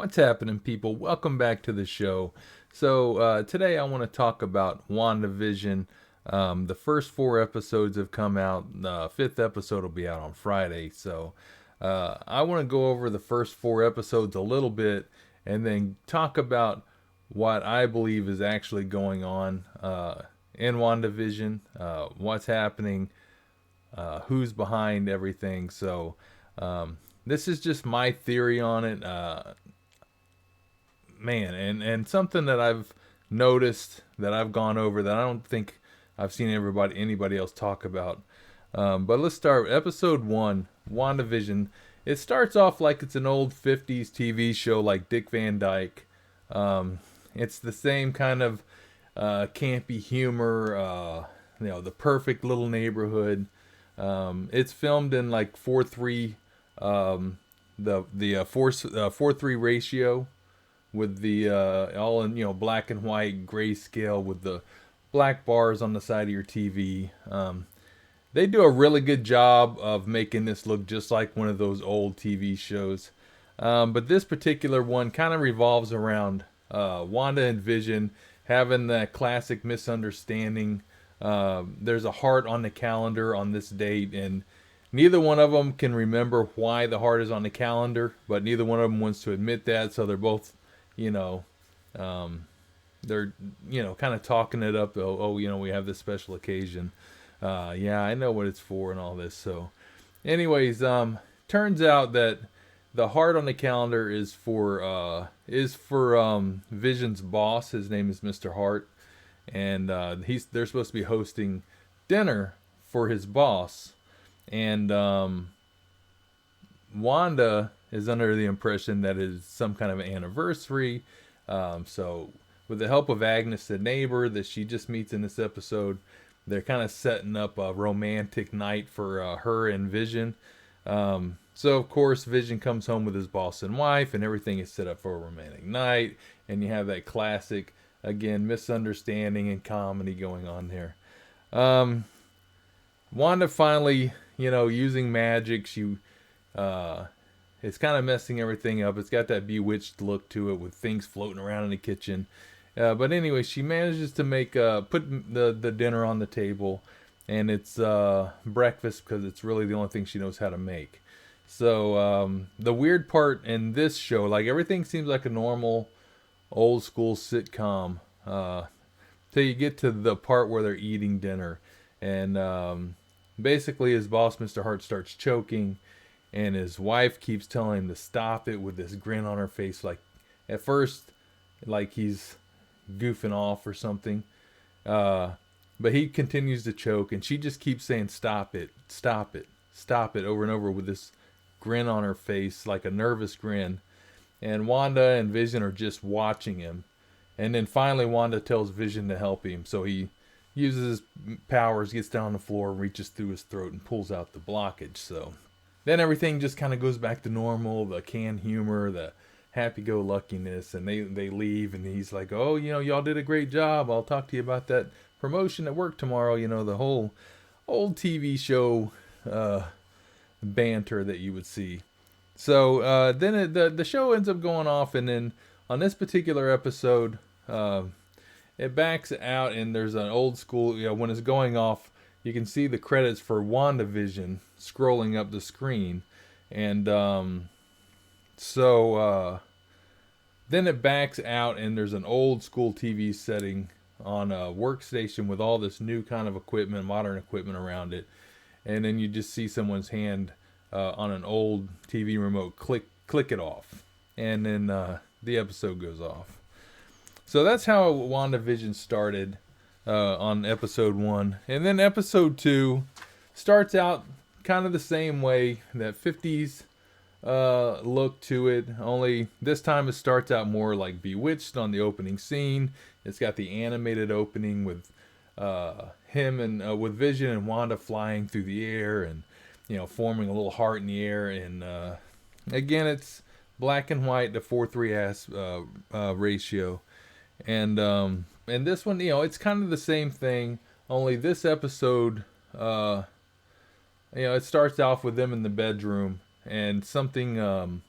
What's happening, people? Welcome back to the show. Today I want to talk about WandaVision. The first four episodes have come out. The fifth episode will be out on Friday. I want to go over the first four episodes a little bit and then talk about what I believe is actually going on in WandaVision, what's happening, who's behind everything. This is just my theory on it. And something that I've noticed that I've gone over that I don't think I've seen anybody else talk about. But let's start episode one, WandaVision. It starts off like it's an old '50s TV show like Dick Van Dyke. It's the same kind of campy humor. The perfect little neighborhood. It's filmed in like 4:3, the 4:3 ratio, with the all in black and white grayscale with the black bars on the side of your TV. They do a really good job of making this look just like one of those old TV shows. But this particular one kind of revolves around Wanda and Vision having that classic misunderstanding. There's a heart on the calendar on this date, and neither one of them can remember why the heart is on the calendar, but neither one of them wants to admit that, so they're both you know, they're kind of talking it up. We have this special occasion. Yeah, I know what it's for and all this. So, anyways, turns out that the heart on the calendar is for Vision's boss. His name is Mr. Hart, and they're supposed to be hosting dinner for his boss, and Wanda is under the impression that it's some kind of anniversary. With the help of Agnes, the neighbor that she just meets in this episode, they're kind of setting up a romantic night for her and Vision. Of course, Vision comes home with his boss and wife, and everything is set up for a romantic night. And you have that classic, again, misunderstanding and comedy going on there. Wanda finally, using magic, it's kind of messing everything up. It's got that bewitched look to it with things floating around in the kitchen. But anyway, she manages to put the dinner on the table, and it's breakfast because it's really the only thing she knows how to make. The weird part in this show, like everything seems like a normal old school sitcom, till you get to the part where they're eating dinner, and basically his boss, Mr. Hart, starts choking. And his wife keeps telling him to stop it with this grin on her face, like at first, like he's goofing off or something. But he continues to choke, and she just keeps saying, "Stop it, stop it, stop it," over and over with this grin on her face, like a nervous grin. And Wanda and Vision are just watching him. And then finally, Wanda tells Vision to help him. So he uses his powers, gets down on the floor, reaches through his throat, and pulls out the blockage. Then everything just kind of goes back to normal, the canned humor, the happy-go-luckiness, and they leave, and he's like, "Oh, y'all did a great job. I'll talk to you about that promotion at work tomorrow." The whole old TV show banter that you would see. Then the show ends up going off, and then on this particular episode, it backs out, and there's an old school, when it's going off, you can see the credits for WandaVision scrolling up the screen. And then it backs out, and there's an old school TV setting on a workstation with all this new kind of equipment, modern equipment around it. And then you just see someone's hand on an old TV remote click it off. And then the episode goes off. So that's how WandaVision started. On episode 1, and then episode 2 starts out kind of the same way, that 50s look to it, only this time it starts out more like Bewitched on the opening scene. It's got the animated opening with him and with Vision and Wanda flying through the air, and forming a little heart in the air, and again it's black and white, the 4:3 ratio. And this one, it's kind of the same thing, only this episode, it starts off with them in the bedroom, and something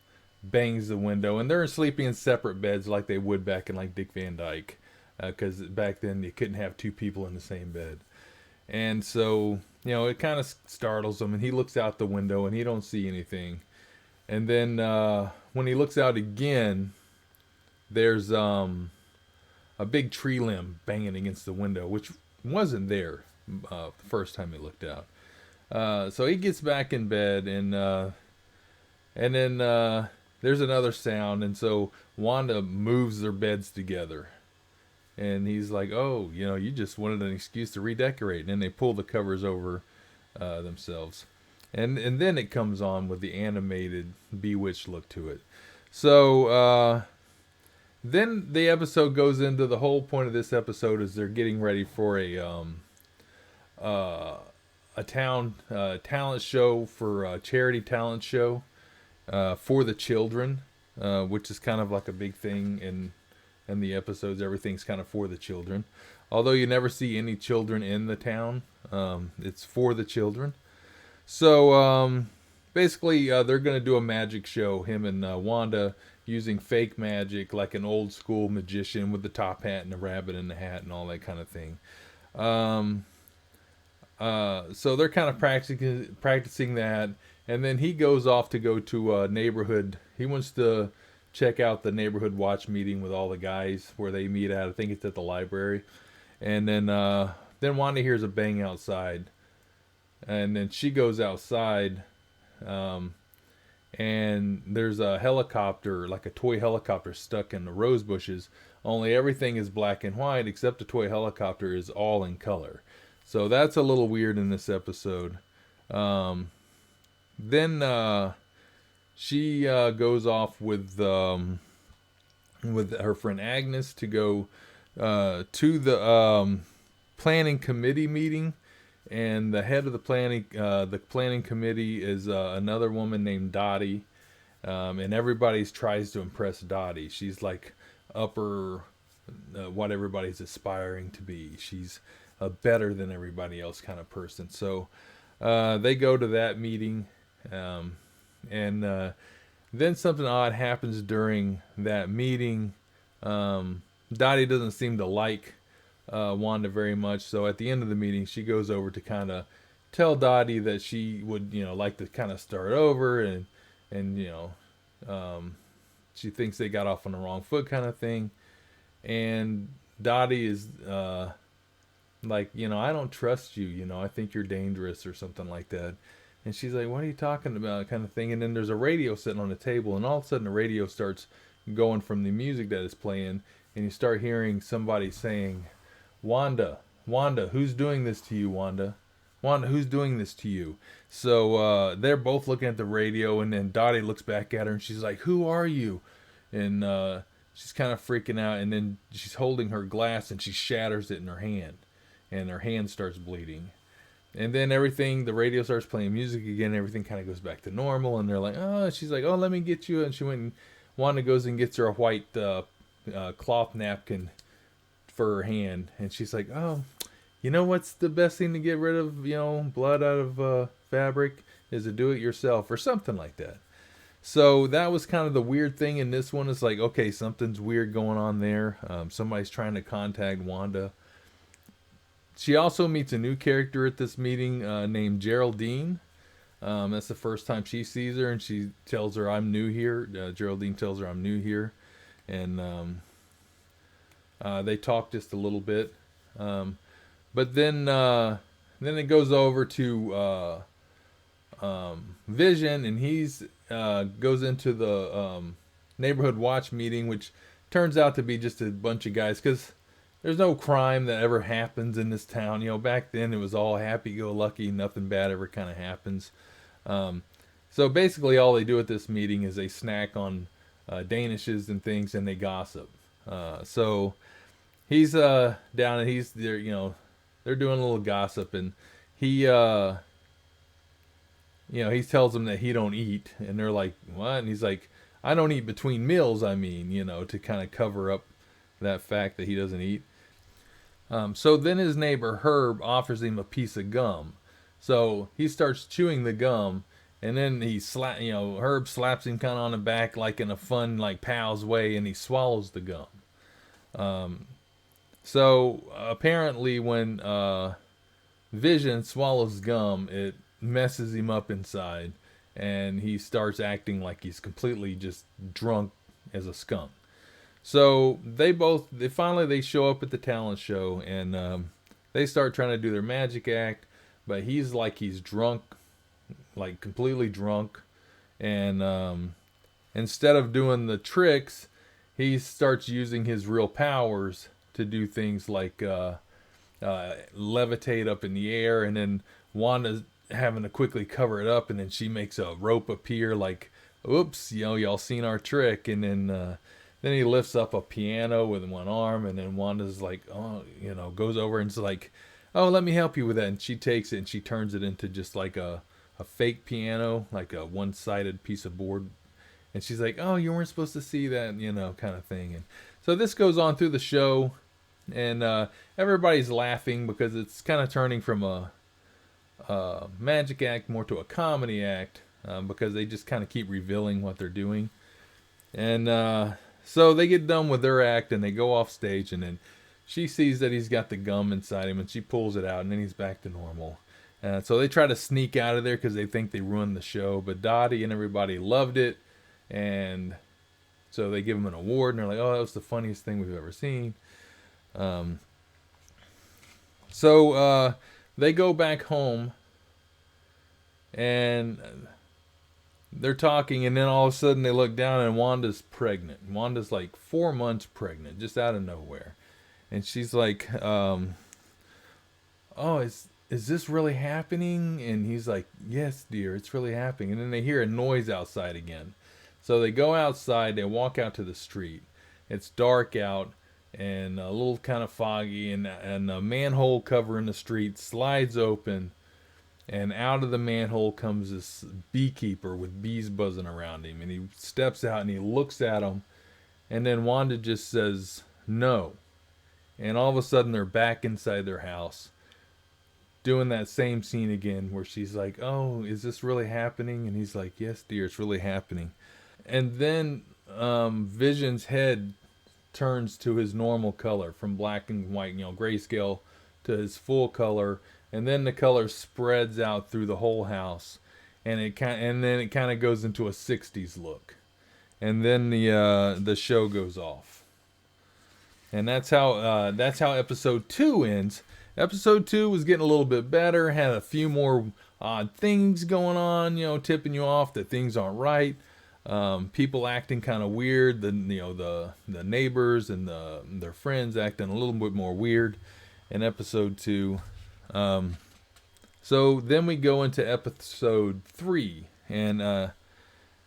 bangs the window, and they're sleeping in separate beds like they would back in like Dick Van Dyke, because back then you couldn't have two people in the same bed. And so, it kind of startles him, and he looks out the window and he don't see anything. And then when he looks out again, there's a big tree limb banging against the window, which wasn't there the first time he looked out. So he gets back in bed, and then there's another sound, and so Wanda moves their beds together. And he's like, "Oh, you just wanted an excuse to redecorate." And then they pull the covers over themselves, and then it comes on with the animated Bewitched look to it. So then the episode goes into the whole point of this episode is they're getting ready for a town talent show, for a charity talent show for the children, which is kind of like a big thing in the episodes. Everything's kind of for the children, although you never see any children in the town. It's for the children. So basically they're going to do a magic show, him and Wanda, using fake magic, like an old school magician with the top hat and the rabbit in the hat and all that kind of thing. So they're kind of practicing that, and then he goes off to go to a neighborhood. He wants to check out the neighborhood watch meeting with all the guys where they meet at. I think it's at the library. And then Wanda hears a bang outside, and then she goes outside, and there's a helicopter, like a toy helicopter, stuck in the rose bushes. Only everything is black and white except the toy helicopter is all in color. So that's a little weird in this episode. Then she goes off with her friend Agnes to go to the planning committee meeting, and the head of the planning committee is another woman named Dottie, and everybody tries to impress Dottie. She's like upper what everybody's aspiring to be. She's a better than everybody else kind of person. So they go to that meeting, and then something odd happens during that meeting. Dottie doesn't seem to like Wanda very much, so at the end of the meeting she goes over to kind of tell Dottie that she would like to kind of start over, and she thinks they got off on the wrong foot kind of thing. And Dottie is like, I don't trust you, I think you're dangerous or something like that. And she's like, what are you talking about, kind of thing. And then there's a radio sitting on the table, and all of a sudden the radio starts going from the music that is playing, and you start hearing somebody saying, Wanda, who's doing this to you, Wanda? Wanda, who's doing this to you? So they're both looking at the radio, and then Dottie looks back at her, and she's like, who are you? And she's kind of freaking out, and then she's holding her glass, and she shatters it in her hand, and her hand starts bleeding. And then the radio starts playing music again, everything kind of goes back to normal, and they're like, oh, she's like, oh, let me get you. And she went, and Wanda goes and gets her a white cloth napkin for her hand, and she's like, oh, what's the best thing to get rid of, blood out of fabric is to do it yourself, or something like that. So that was kind of the weird thing in this one. It's like, okay, something's weird going on there. Somebody's trying to contact Wanda. She also meets a new character at this meeting named Geraldine. That's the first time she sees her, and she tells her, I'm new here. Geraldine tells her, I'm new here. And they talk just a little bit. But then it goes over to Vision, and he's goes into the neighborhood watch meeting, which turns out to be just a bunch of guys, because there's no crime that ever happens in this town. Back then it was all happy-go-lucky, nothing bad ever kind of happens. So basically all they do at this meeting is they snack on Danishes and things, and they gossip. So he's down, and he's there, they're doing a little gossip, and he he tells them that he don't eat, and they're like, what? And he's like, I don't eat between meals, to kind of cover up that fact that he doesn't eat. So then his neighbor Herb offers him a piece of gum. So he starts chewing the gum, and then Herb slaps him kind of on the back like in a fun like pals way, and he swallows the gum. So apparently, when Vision swallows gum, it messes him up inside, and he starts acting like he's completely just drunk as a skunk. So they finally show up at the talent show, and they start trying to do their magic act, but he's drunk, like completely drunk, and instead of doing the tricks, he starts using his real powers to do things like levitate up in the air, and then Wanda's having to quickly cover it up, and then she makes a rope appear like, oops, y'all seen our trick, and then he lifts up a piano with one arm, and then Wanda's like, oh, goes over and is like, oh, let me help you with that, and she takes it and she turns it into just like a fake piano, like a one-sided piece of board, and she's like, oh, you weren't supposed to see that, kind of thing. And so this goes on through the show, and everybody's laughing because it's kind of turning from a magic act more to a comedy act, because they just kind of keep revealing what they're doing. And so they get done with their act and they go off stage, and then she sees that he's got the gum inside him, and she pulls it out, and then he's back to normal. So they try to sneak out of there because they think they ruined the show, but Dottie and everybody loved it, and so they give him an award, and they're like, oh, that was the funniest thing we've ever seen. So they go back home, and they're talking, and then all of a sudden they look down, and Wanda's pregnant. Wanda's like 4 months pregnant, just out of nowhere. And she's like, oh, is this really happening? And he's like, yes, dear, it's really happening. And then they hear a noise outside again. So they go outside, they walk out to the street. It's dark out and a little kind of foggy, and a manhole cover in the street slides open, and out of the manhole comes this beekeeper with bees buzzing around him, and he steps out and he looks at him, and then Wanda just says no, and all of a sudden they're back inside their house doing that same scene again where she's like, oh, is this really happening? And he's like, yes, dear, it's really happening. And then Vision's head turns to his normal color from black and white, grayscale, to his full color, and then the color spreads out through the whole house, and then it kind of goes into a 60s look, and then the show goes off, and that's how episode 2 ends. Episode 2 was getting a little bit better, had a few more odd things going on, tipping you off that things aren't right. People acting kind of weird. The neighbors and their friends acting a little bit more weird in episode 2. So then we go into episode 3, and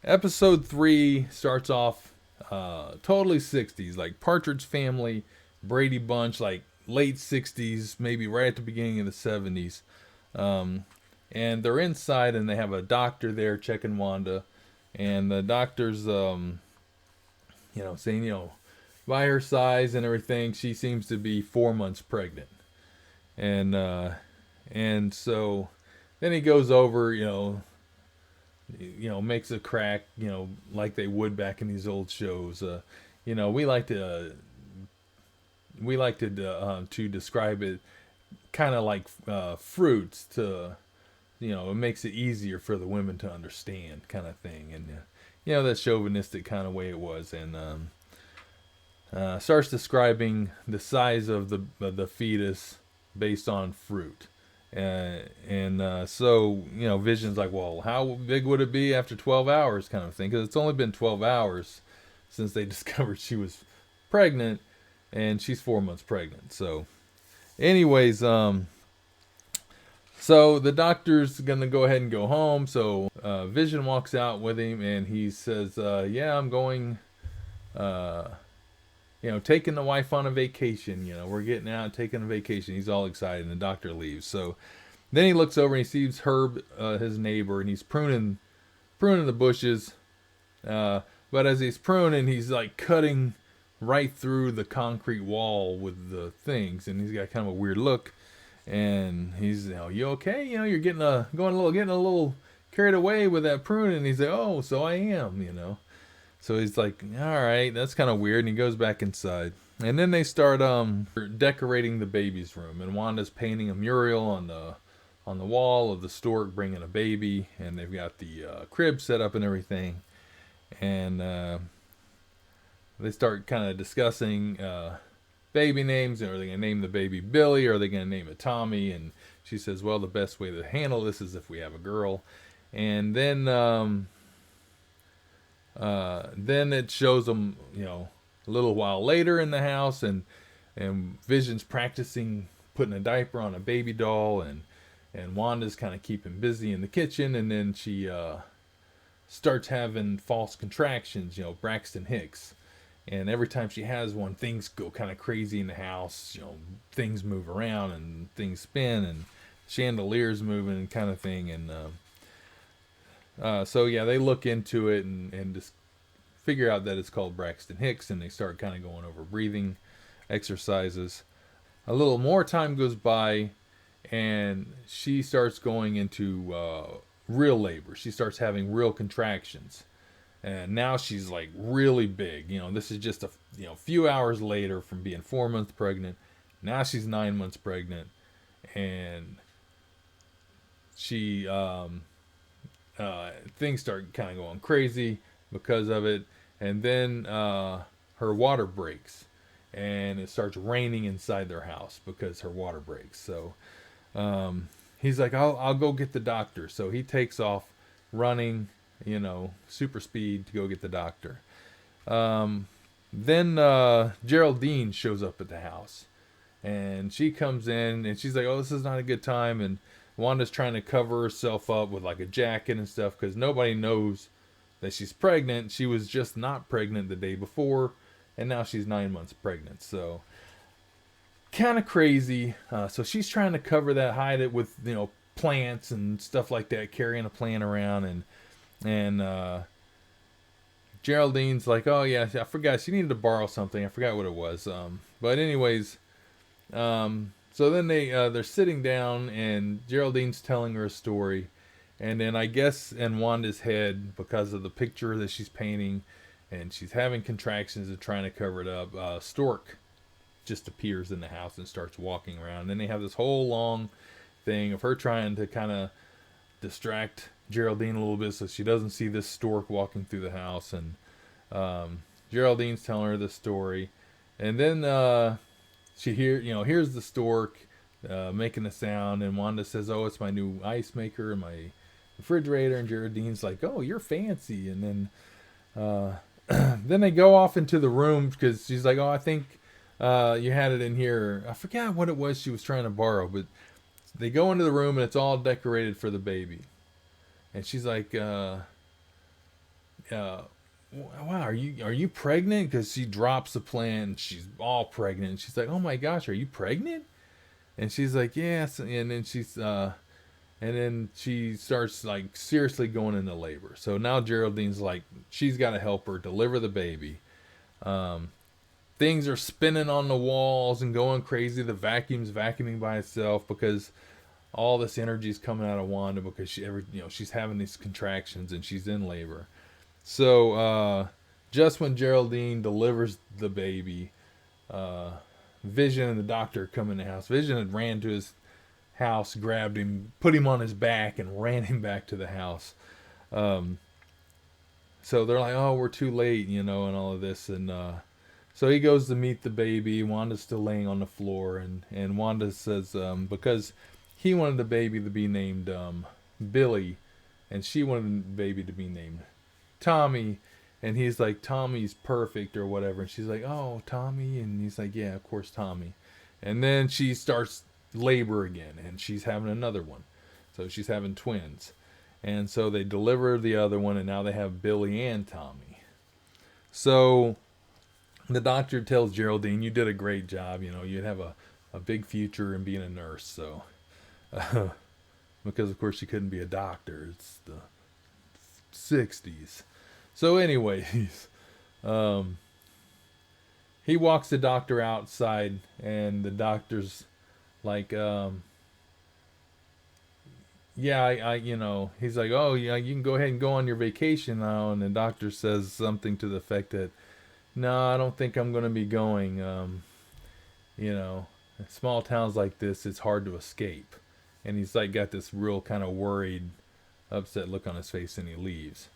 episode 3 starts off totally 60s, like Partridge Family, Brady Bunch, like late 60s, maybe right at the beginning of the 70s. And they're inside, and they have a doctor there checking Wanda. And the doctor's, saying, by her size and everything, she seems to be 4 months pregnant. And so then he goes over, makes a crack, like they would back in these old shows. We like to describe it kind of like fruits to. It makes it easier for the women to understand, kind of thing, and that chauvinistic kind of way it was, and starts describing the size of the fetus based on fruit, so Vision's like, well, how big would it be after 12 hours, kind of thing, because it's only been 12 hours since they discovered she was pregnant, and she's 4 months pregnant. So, anyways, so the doctor's going to go ahead and go home. So Vision walks out with him, and he says, yeah, I'm going, taking the wife on a vacation. We're getting out, taking a vacation. He's all excited, and the doctor leaves. So then he looks over and he sees Herb, his neighbor, and he's pruning the bushes. But as he's pruning, he's like cutting right through the concrete wall with the things, and he's got kind of a weird look. And he's, you okay? You're getting a little carried away with that prune. And he's like, oh, so I am, So he's like, all right, that's kind of weird. And he goes back inside. And then they start decorating the baby's room. And Wanda's painting a mural on the wall of the stork bringing a baby. And they've got the crib set up and everything. And they start kind of discussing baby names. Are they going to name the baby Billy? Or are they going to name it Tommy? And she says, well, the best way to handle this is if we have a girl. And then it shows them, a little while later in the house, and Vision's practicing putting a diaper on a baby doll, and Wanda's kind of keeping busy in the kitchen, and then she starts having false contractions, Braxton Hicks. And every time she has one, things go kind of crazy in the house. Things move around and things spin and chandeliers moving and kind of thing. And so yeah, they look into it and just figure out that it's called Braxton Hicks, and they start kind of going over breathing exercises. A little more time goes by, and she starts going into real labor. She starts having real contractions. And now she's like really big. This is just a few hours later from being 4 months pregnant. Now she's 9 months pregnant, and she things start kind of going crazy because of it. And then her water breaks, and it starts raining inside their house because her water breaks. So he's like, I'll go get the doctor. So he takes off running, super speed to go get the doctor. Then Geraldine shows up at the house, and she comes in, and she's like, oh, this is not a good time. And Wanda's trying to cover herself up with like a jacket and stuff because nobody knows that she's pregnant. She was just not pregnant the day before, and now she's 9 months pregnant. So kind of crazy. So she's trying to cover that, hide it with plants and stuff like that, carrying a plant around. And Geraldine's like, oh yeah, I forgot she needed to borrow something. I forgot what it was. But anyways, so then they're sitting down, and Geraldine's telling her a story. And then I guess in Wanda's head, because of the picture that she's painting, and she's having contractions and trying to cover it up, Stork just appears in the house and starts walking around. And then they have this whole long thing of her trying to kind of distract Geraldine a little bit so she doesn't see this stork walking through the house. And Geraldine's telling her the story. And then she hears the stork making a sound, and Wanda says, oh, it's my new ice maker and my refrigerator. And Geraldine's like, oh, you're fancy. And then then they go off into the room because she's like, oh, I think you had it in here. I forgot what it was she was trying to borrow, but they go into the room and it's all decorated for the baby. And she's like, wow, are you pregnant? Because she drops the plant and she's all pregnant. And she's like, oh my gosh, are you pregnant? And she's like, yes. And then she starts like seriously going into labor. So now Geraldine's like, she's got to help her deliver the baby. Things are spinning on the walls and going crazy. The vacuum's vacuuming by itself because all this energy is coming out of Wanda because she's having these contractions and she's in labor. So just when Geraldine delivers the baby, Vision and the doctor come in the house. Vision had ran to his house, grabbed him, put him on his back, and ran him back to the house. So they're like, oh, we're too late, and all of this. And so he goes to meet the baby. Wanda's still laying on the floor, and Wanda says, because he wanted the baby to be named Billy, and she wanted the baby to be named Tommy. And he's like, Tommy's perfect or whatever. And she's like, oh, Tommy. And he's like, yeah, of course, Tommy. And then she starts labor again, and she's having another one. So she's having twins. And so they deliver the other one, and now they have Billy and Tommy. So the doctor tells Geraldine, you did a great job. You'd have a big future in being a nurse. So because, of course, she couldn't be a doctor. It's the 60s. So anyways, he walks the doctor outside, and the doctor's like, yeah, he's like, oh, yeah, you can go ahead and go on your vacation now. And the doctor says something to the effect that, no, I don't think I'm going to be going. You know, in small towns like this, it's hard to escape. And he's like got this real kind of worried, upset look on his face, and he leaves.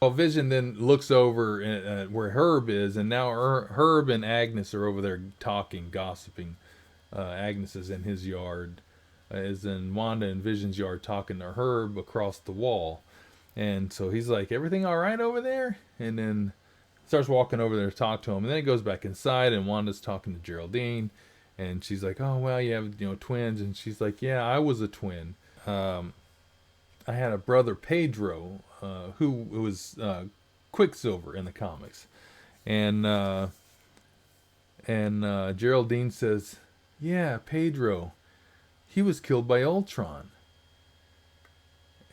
Well, Vision then looks over at where Herb is, and now Herb and Agnes are over there talking, gossiping. Agnes is in his yard, is in Wanda and Vision's yard talking to Herb across the wall. And so he's like, everything all right over there? And then starts walking over there to talk to him. And then he goes back inside, and Wanda's talking to Geraldine. And she's like, oh, well, you have, twins. And she's like, yeah, I was a twin. Um, I had a brother, Pedro, who was Quicksilver in the comics. And Geraldine says, yeah, Pedro, he was killed by Ultron.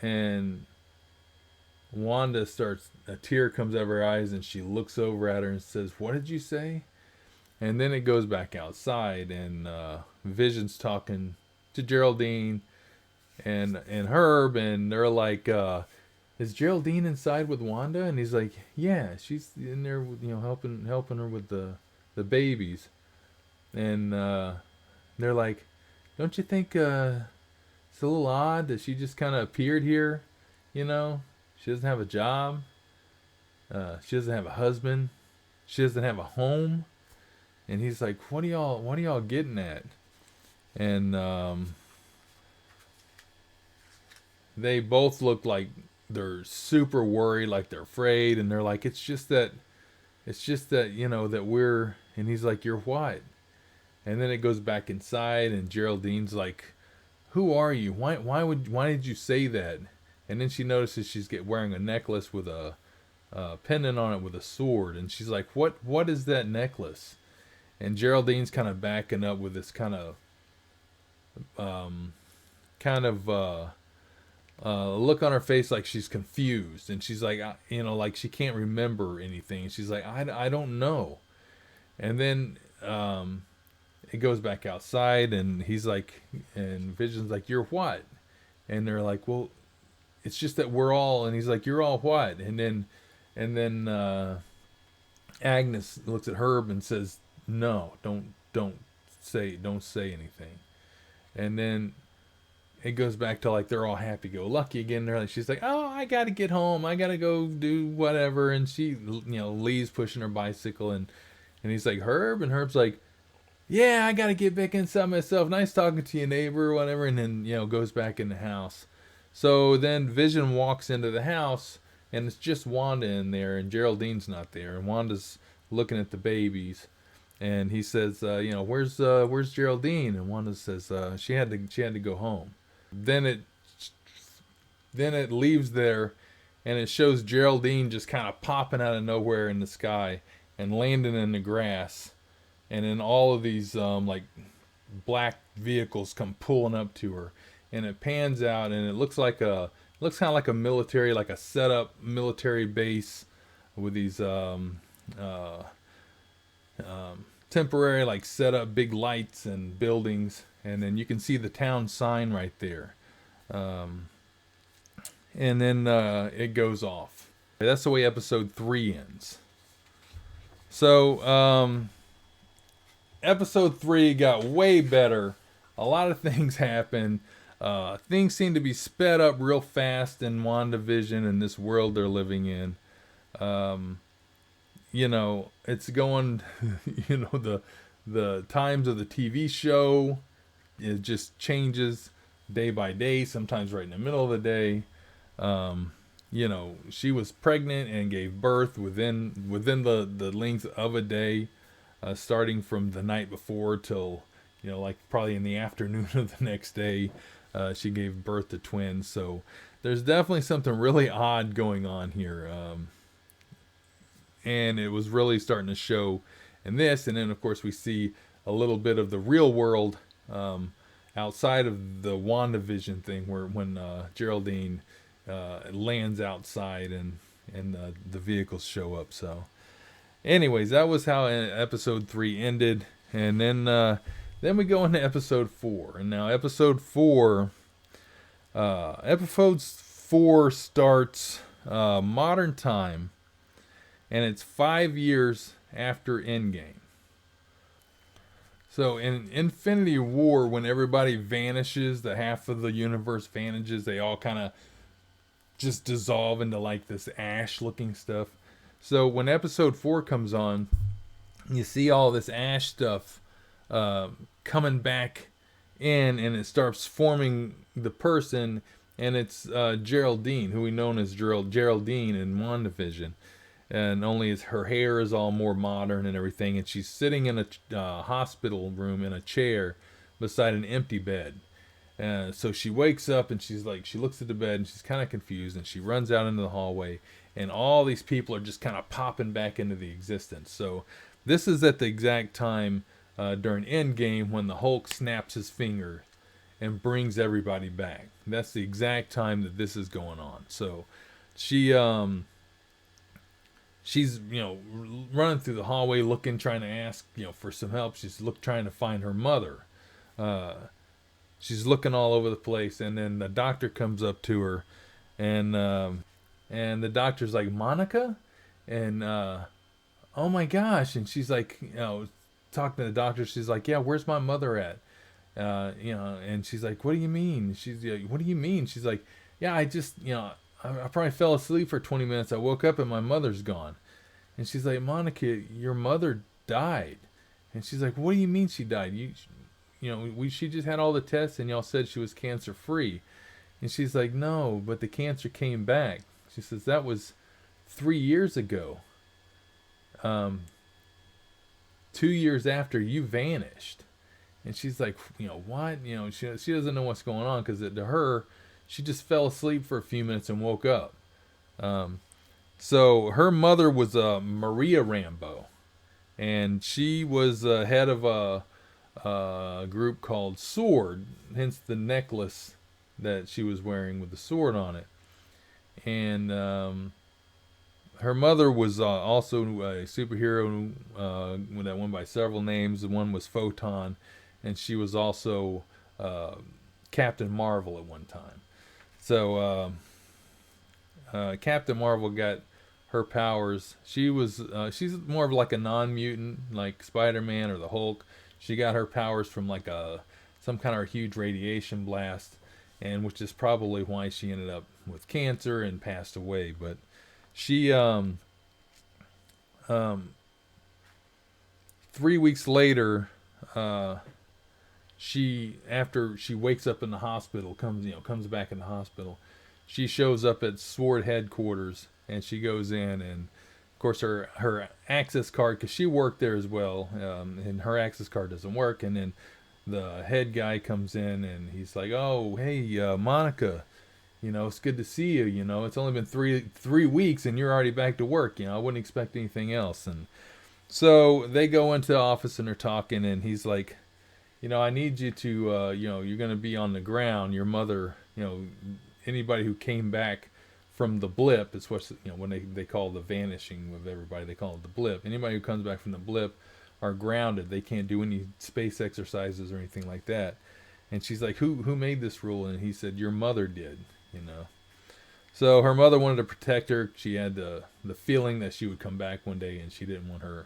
And Wanda starts, a tear comes out of her eyes, and she looks over at her and says, what did you say? And then it goes back outside, and Vision's talking to Geraldine and Herb, and they're like, is Geraldine inside with Wanda? And he's like, yeah, she's in there, helping her with the babies. And they're like, don't you think it's a little odd that she just kind of appeared here? She doesn't have a job. She doesn't have a husband. She doesn't have a home. And he's like, what are y'all getting at? And they both look like they're super worried, like they're afraid, and they're like, it's just that that we're, and he's like, you're what? And then it goes back inside, and Geraldine's like, who are you? Why did you say that? And then she notices she's wearing a necklace with a pendant on it with a sword, and she's like, what is that necklace? And Geraldine's kind of backing up with this kind of look on her face, like she's confused, and she's like, like she can't remember anything. And she's like, I don't know. And then it goes back outside, and he's like, and Vision's like, you're what? And they're like, well, it's just that we're all, and he's like, you're all what? And then Agnes looks at Herb and says, no, don't say anything. And then it goes back to like they're all happy-go-lucky again. She's like, oh, I gotta get home. I gotta go do whatever. And she, leaves pushing her bicycle, and he's like, Herb, and Herb's like, yeah, I gotta get back inside myself. Nice talking to you, neighbor, or whatever. And then goes back in the house. So then Vision walks into the house, and it's just Wanda in there, and Geraldine's not there, and Wanda's looking at the babies. And he says, where's Geraldine? And Wanda says, she had to go home. Then it leaves there, and it shows Geraldine just kind of popping out of nowhere in the sky and landing in the grass, and then all of these like black vehicles come pulling up to her, and it pans out, and it looks kind of like a military, like a set up military base with these temporary, like, set up big lights and buildings, and then you can see the town sign right there. And then it goes off. That's the way episode 3 ends. So episode 3 got way better. A lot of things happened. Things seem to be sped up real fast in WandaVision and this world they're living in. It's going, the times of the TV show, it just changes day by day, sometimes right in the middle of the day. She was pregnant and gave birth within the length of a day, starting from the night before till, like probably in the afternoon of the next day, she gave birth to twins. So there's definitely something really odd going on here. And it was really starting to show in this. And then, of course, we see a little bit of the real world outside of the WandaVision thing, when Geraldine lands outside and the vehicles show up. So, anyways, that was how episode 3 ended. And then we go into episode 4. And now episode 4 Episode 4 starts modern time, and it's 5 years after Endgame. So in Infinity War, when everybody vanishes, the half of the universe vanishes, they all kind of just dissolve into like this ash looking stuff. So when episode 4 comes on, you see all this ash stuff coming back in, and it starts forming the person, and it's Geraldine, who we know as Geraldine in WandaVision. And only her hair is all more modern and everything, and she's sitting in a hospital room in a chair beside an empty bed. So she wakes up and she's like, she looks at the bed and she's kind of confused, and she runs out into the hallway, and all these people are just kind of popping back into the existence. So this is at the exact time during Endgame when the Hulk snaps his finger and brings everybody back. That's the exact time that this is going on. So she's running through the hallway looking, trying to ask for some help. She's trying to find her mother. She's looking all over the place, and then the doctor comes up to her, and the doctor's like, Monica, and oh my gosh, and she's like, talking to the doctor. She's like, yeah, where's my mother at? And she's like, what do you mean? She's like, what do you mean? She's like, yeah, I just, I probably fell asleep for 20 minutes. I woke up and my mother's gone. And she's like, Monica, your mother died. And she's like, what do you mean she died? She just had all the tests and y'all said she was cancer free. And she's like, no, but the cancer came back. She says, that was 3 years ago. 2 years after you vanished. And she's like, what? She doesn't know what's going on, because to her, she just fell asleep for a few minutes and woke up. So her mother was Maria Rambeau, and she was head of a group called Sword, hence the necklace that she was wearing with the sword on it. And her mother was also a superhero that went by several names. One was Photon, and she was also Captain Marvel at one time. So Captain Marvel got her powers. She's more of like a non-mutant, like Spider-Man or the Hulk. She got her powers from like some kind of huge radiation blast, and which is probably why she ended up with cancer and passed away. But she 3 weeks later, after she wakes up in the hospital, comes back in the hospital, she shows up at Sword headquarters, and she goes in, and of course her access card, because she worked there as well, and her access card doesn't work. And then the head guy comes in, and he's like, oh, hey, Monica, it's good to see you. It's only been three weeks and you're already back to work. I wouldn't expect anything else. And so they go into the office and they're talking, and he's like, I need you to, you're going to be on the ground. Your mother, anybody who came back from the blip, it's what, when they call the vanishing of everybody, they call it the blip. Anybody who comes back from the blip are grounded. They can't do any space exercises or anything like that. And she's like, who made this rule? And he said, your mother did, So her mother wanted to protect her. She had the feeling that she would come back one day, and she didn't want her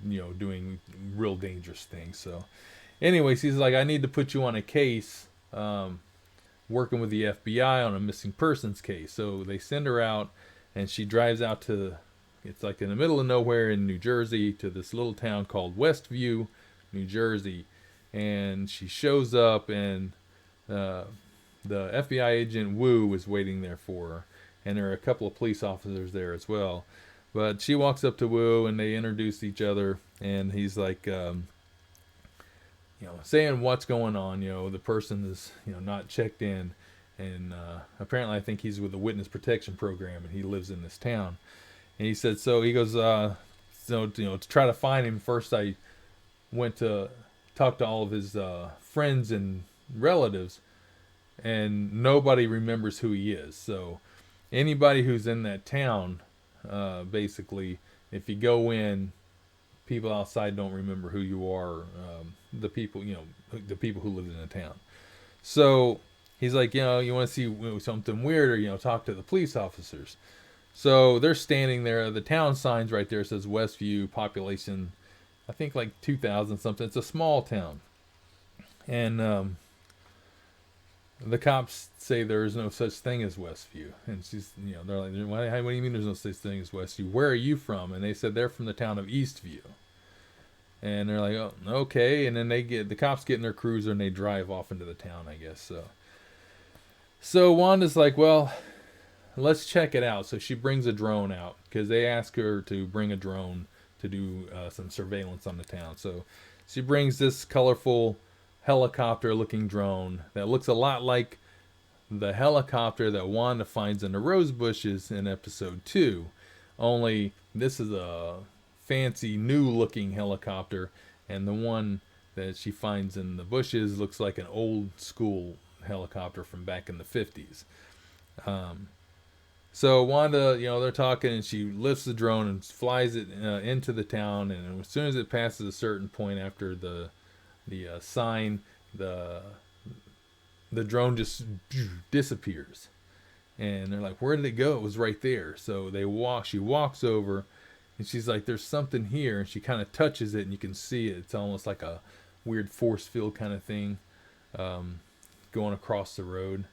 doing real dangerous things. So anyways, he's like, I need to put you on a case, working with the FBI on a missing persons case. So they send her out, and she drives out to, it's like in the middle of nowhere in New Jersey, to this little town called Westview, New Jersey. And she shows up, and the FBI agent Wu is waiting there for her, and there are a couple of police officers there as well. But she walks up to Wu, and they introduce each other, and he's like, saying what's going on. The person is, not checked in, and apparently I think he's with the Witness Protection Program, and he lives in this town. And he said, so he goes, to try to find him, first I went to talk to all of his friends and relatives, and nobody remembers who he is. So anybody who's in that town, basically, if you go in, people outside don't remember who you are. The people, the people who live in the town. So he's like, you want to see something weird, or talk to the police officers. So they're standing there. The town sign's right there. It says Westview, population, I think like 2,000 something. It's a small town, and the cops say there is no such thing as Westview, and they're like, what do you mean there's no such thing as Westview? Where are you from? And they said they're from the town of Eastview. And they're like, oh, okay. And then the cops get in their cruiser and they drive off into the town, I guess. So Wanda's like, well, let's check it out. So she brings a drone out because they ask her to bring a drone to do some surveillance on the town. So she brings this colorful helicopter-looking drone that looks a lot like the helicopter that Wanda finds in the rose bushes in episode 2. Only this is a fancy new-looking helicopter, and the one that she finds in the bushes looks like an old-school helicopter from back in the 50s. So Wanda, they're talking, and she lifts the drone and flies it into the town. And as soon as it passes a certain point after the sign, the drone just disappears. And they're like, "Where did it go?" It was right there. So she walks over, and she's like, "There's something here." And she kind of touches it, and you can see it. It's almost like a weird force field kind of thing going across the road.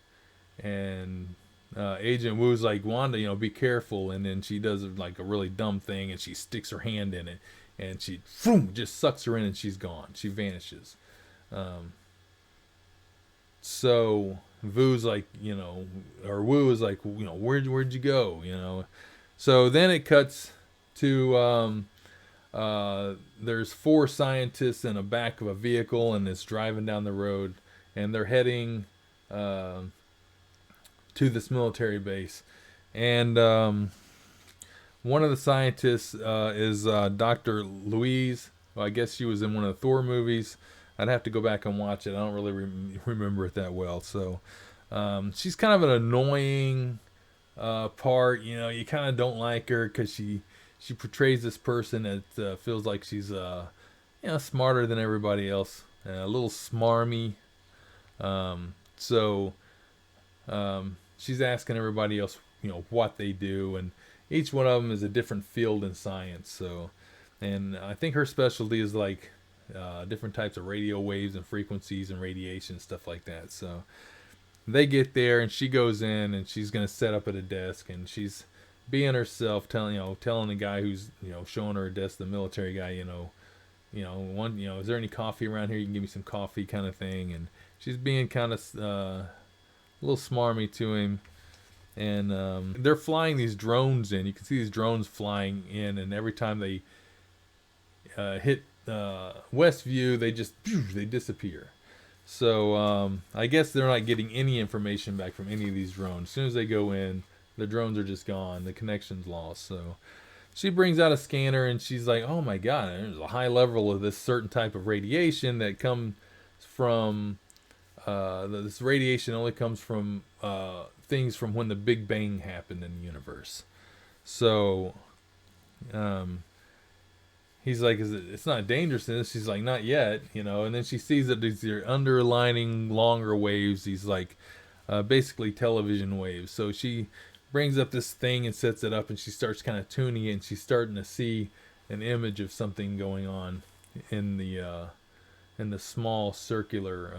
And Agent Wu's like, "Wanda, be careful." And then she does like a really dumb thing, and she sticks her hand in it, and she just sucks her in, and she's gone. She vanishes. So Wu's like, or Wu is like, where'd you go? So then it cuts to there's 4 scientists in the back of a vehicle, and it's driving down the road, and they're heading to this military base. And one of the scientists is Dr. Louise. Well, I guess she was in one of the Thor movies. I'd have to go back and watch it. I don't really remember it that well. So she's kind of an annoying part. You kind of don't like her because she portrays this person that feels like she's smarter than everybody else, a little smarmy. So she's asking everybody else, what they do, and each one of them is a different field in science. So, and I think her specialty is like different types of radio waves and frequencies and radiation, stuff like that. So they get there, and she goes in, and she's gonna set up at a desk, and she's being herself, telling the guy who's showing her a desk, the military guy, is there any coffee around here? You can give me some coffee, kind of thing. And she's being kind of a little smarmy to him. And they're flying these drones in. You can see these drones flying in, and every time they hit Westview, they disappear. So I guess they're not getting any information back from any of these drones. As soon as they go in, the drones are just gone. The connection's lost. So she brings out a scanner, and she's like, "Oh my God, there's a high level of this certain type of radiation that comes from this radiation only comes from things from when the Big Bang happened in the universe." So he's like, "It's not dangerous?" And she's like, "Not yet," And then she sees that these are underlining longer waves, these like basically television waves. So she brings up this thing and sets it up, and she starts kind of tuning it, and she's starting to see an image of something going on in the small circular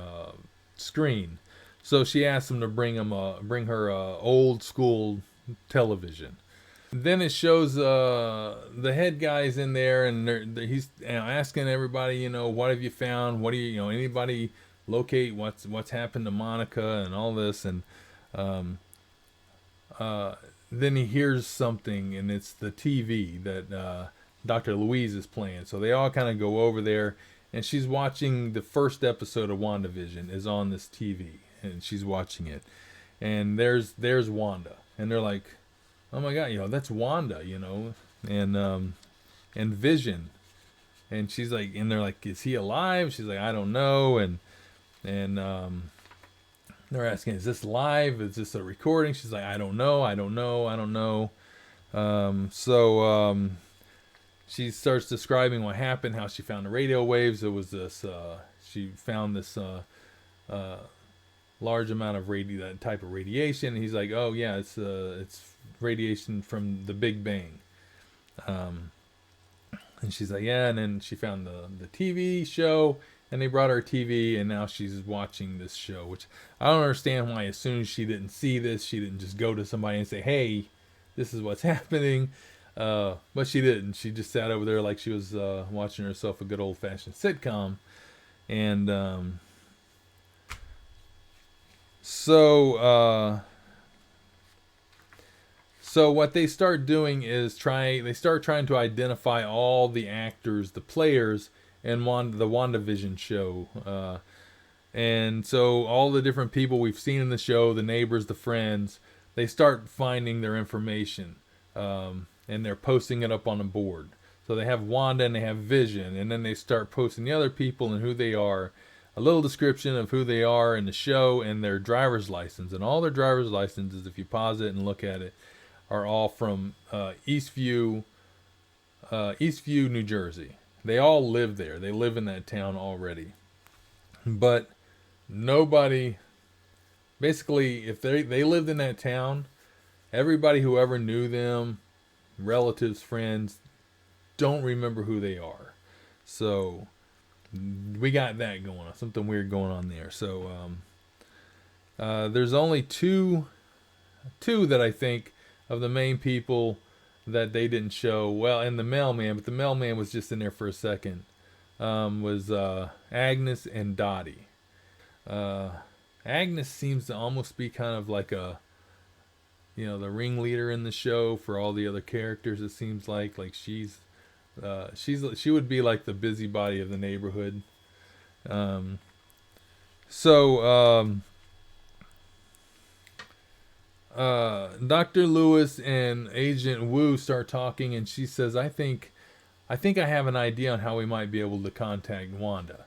screen. So she asks him to bring her old school television. Then it shows the head guys in there, and he's asking everybody, what have you found? What do anybody locate what's happened to Monica and all this? And then he hears something, and it's the TV that Dr. Louise is playing. So they all kind of go over there, and she's watching the first episode of Wandavision is on this TV, and she's watching it. And there's Wanda, and they're like, "Oh my God, that's Wanda, and Vision." And she's like, and they're like, "Is he alive?" She's like, "I don't know." And they're asking, "Is this live? Is this a recording?" She's like, I don't know. So she starts describing what happened, how she found the radio waves. It was this, she found this large amount of that type of radiation. And he's like, oh yeah, it's radiation from the Big Bang. Um, and she's like, yeah. And then she found the TV show, and they brought her a TV, and now she's watching this show. Which I don't understand why. As soon as she didn't see this, she didn't just go to somebody and say, hey, this is what's happening. But she didn't. She just sat over there like she was watching herself a good old fashioned sitcom. And so so what they start doing is they start trying to identify all the actors, the players in the WandaVision show. And so all the different people we've seen in the show, the neighbors, the friends, they start finding their information. And they're posting it up on a board. So they have Wanda and they have Vision, and then they start posting the other people and who they are, a little description of who they are in the show, and their driver's license. And all their driver's licenses, if you pause it and look at it, are all from Eastview, New Jersey. They all live there. They live in that town already. But nobody, basically, if they lived in that town, everybody who ever knew them, relatives, friends, don't remember who they are. So we got that going on, something weird going on there. So there's only two that I think of the main people that they didn't show. Well, and the mailman, but the mailman was just in there for a second. Was Agnes and Dottie. Agnes seems to almost be kind of like the ringleader in the show for all the other characters. It seems like she would be like the busybody of the neighborhood. Dr. Lewis and Agent Wu start talking, and she says, I think I have an idea on how we might be able to contact Wanda.